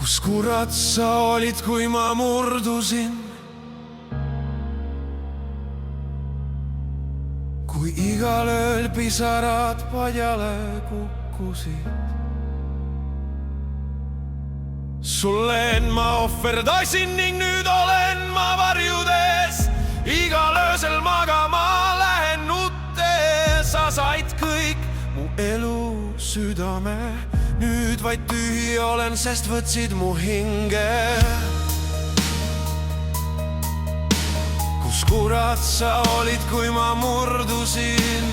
kus kurat sa olid, kui ma murdusin? Kui igal ööl pisarad padjale kukkusid. Sulle ma ohverdasin ning nüüd olen ma varjudes. Igal öösel magama lähen nuttes. Sa said kõik mu elu südame. Nüüd vaid tühi olen, sest võtsid mu hinge. Kus kurat sa olid, kui ma murdusin?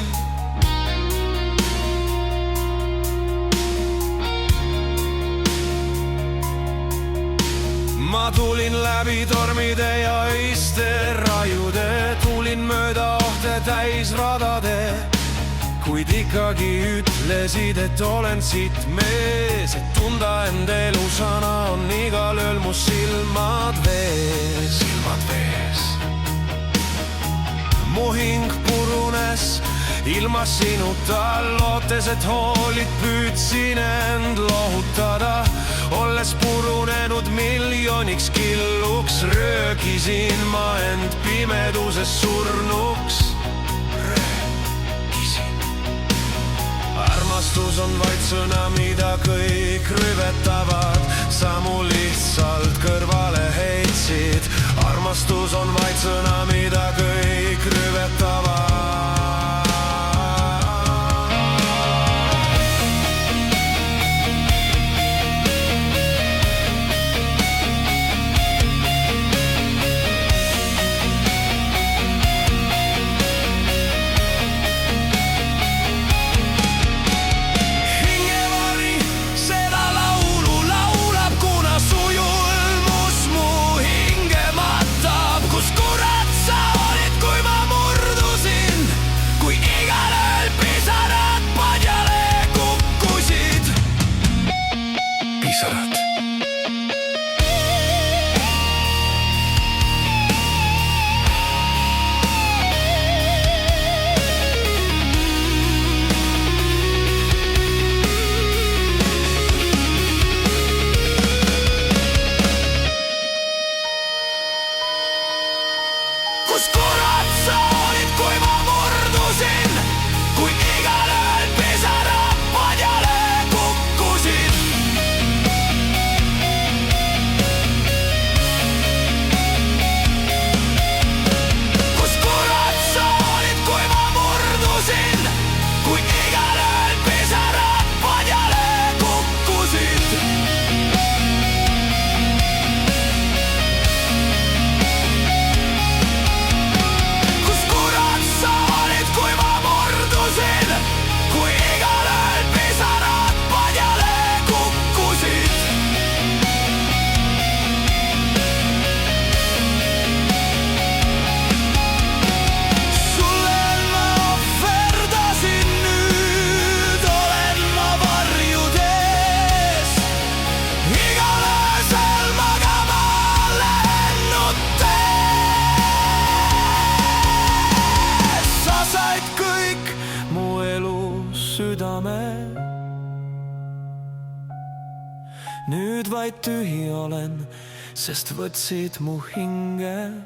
Ma tulin läbi tormide ja öiste rajude. Tulin mööda ohte täis radade. Kuid ikkagi ütlesid, et olen siit mees. Et tunda end elusana on igal ööl mu silmad vees. Mu hing purunes ilma sinuta, lootes, et hoolid püüdsin end lohutada. Olles purunenud miljoniks killuks, röögisin ma end pimeduses surnuks. Armastus on vaid sõna, mida kõik rüvetavad. Sa mu lihtsalt kõrvale heitsid. Armastus on vaid sõna, mida kõik rüvetavad. Kus kurat sa olid, kui ma murdusin? Kui igal ööl pisarad padjale kukkusid. Kus kurat sa olid, kui ma murdusin? Kui igal ööl pisarad padjale kukkusid. Nüüd vaid tühi olen, sest võtsid mu hinge.